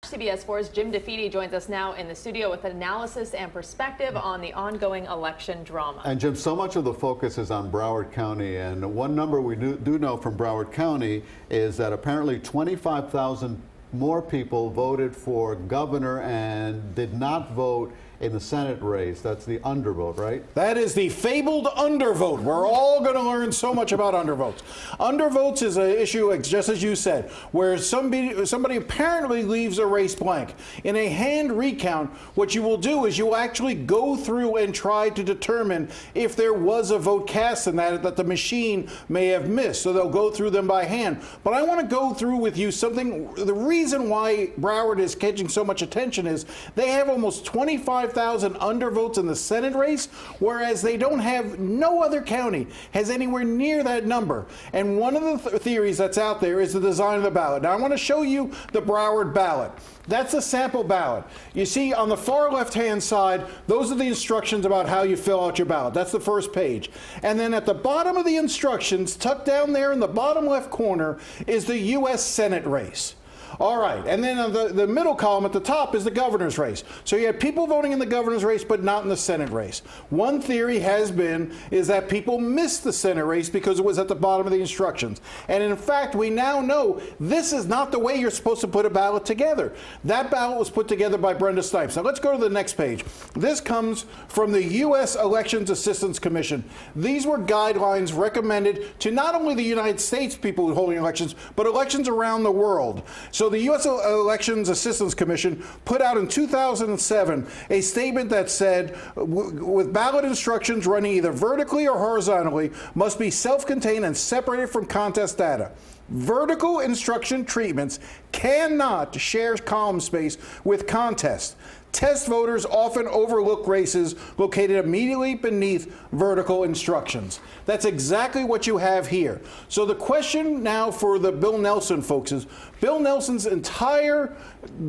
CBS4's Jim DeFede joins us now in the studio with analysis and perspective on the ongoing election drama. And Jim, so much of the focus is on Broward County, and one number we do know from Broward County is that apparently 25,000 more people voted for governor and did not vote in the Senate race. That's the undervote, right? That is the fabled undervote. We're all going to learn so much about undervotes. Undervotes is an issue, just as you said, where somebody apparently leaves a race blank. In a hand recount, what you will do is you will actually go through and try to determine if there was a vote cast in that the machine may have missed. So they'll go through them by hand. But I want to go through with you something. The reason why Broward is catching so much attention is they have almost 25,000 undervotes in the Senate race, whereas they don't have, no other county has anywhere near that number. And one of the theories that's out there is the design of the ballot. Now I want to show you the Broward ballot. That's a sample ballot. You see on the far left-hand side, those are the instructions about how you fill out your ballot. That's the first page. And then at the bottom of the instructions, tucked down there in the bottom left corner, is the U.S. Senate race. All right, and then on the middle column at the top is the governor's race. So you had people voting in the governor's race, but not in the Senate race. One theory is that people missed the Senate race because it was at the bottom of the instructions. And in fact, we now know this is not the way you're supposed to put a ballot together. That ballot was put together by Brenda Snipes. Now let's go to the next page. This comes from the U.S. Elections Assistance Commission. These were guidelines recommended to not only the United States people holding elections, but elections around the world. So the U.S. Elections Assistance Commission put out in 2007 a statement that said, with ballot instructions running either vertically or horizontally, must be self-contained and separated from contest data. Vertical instruction treatments cannot share column space with contest. Test voters often overlook races located immediately beneath vertical instructions. That's exactly what you have here. So the question now for the Bill Nelson folks is, Bill Nelson's entire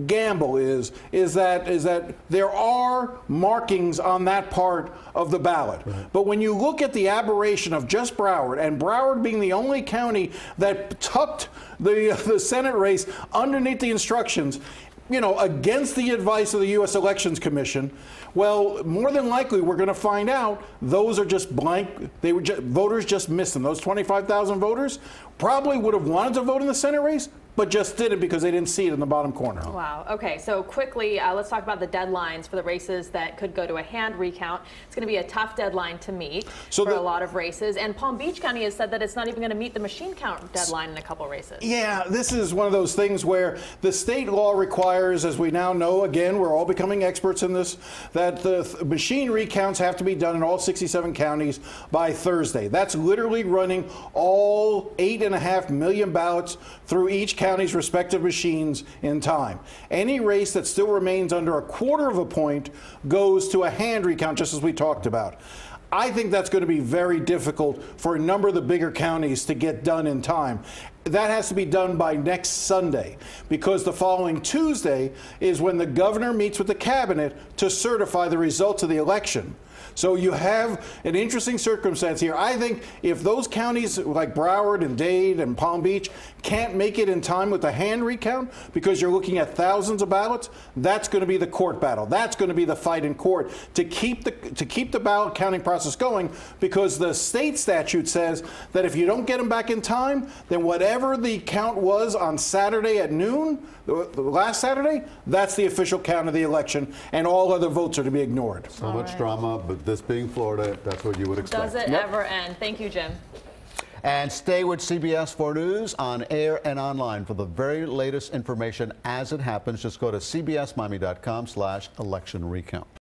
gamble is that there are markings on that part of the ballot. Right. But when you look at the aberration of just Broward, and Broward being the only county that tucked the Senate race underneath the instructions, you know, against the advice of the U.S. Elections Commission, well, more than likely we're going to find out those are just blank. Voters just missed them. Those 25,000 voters probably would have wanted to vote in the Senate race, but just didn't because they didn't see it in the bottom corner. Wow. Okay, so quickly, let's talk about the deadlines for the races that could go to a hand recount. It's going to be a tough deadline to meet for a lot of races. And Palm Beach County has said that it's not even going to meet the machine count deadline in a couple races. Yeah, this is one of those things where the state law requires, as we now know, again, we're all becoming experts in this, that the machine recounts have to be done in all 67 counties by Thursday. That's literally running all 8.5 million ballots through each county's respective machines in time. Any race that still remains under a quarter of a point goes to a hand recount, just as we talked about. I think that's going to be very difficult for a number of the bigger counties to get done in time. That has to be done by next Sunday, because the following Tuesday is when the governor meets with the cabinet to certify the results of the election. So you have an interesting circumstance here. I think if those counties like Broward and Dade and Palm Beach can't make it in time with the hand recount because you're looking at thousands of ballots, that's going to be the court battle. That's going to be the fight in court to keep the ballot counting process going, because the state statute says that if you don't get them back in time, then whatever the count was on Saturday at noon, last Saturday, that's the official count of the election, and all other votes are to be ignored. So much drama, but this being Florida, that's what you would expect. Does it ever end? Thank you, Jim. And stay with CBS4 News on air and online for the very latest information as it happens. Just go to cbsmiami.com/election recount.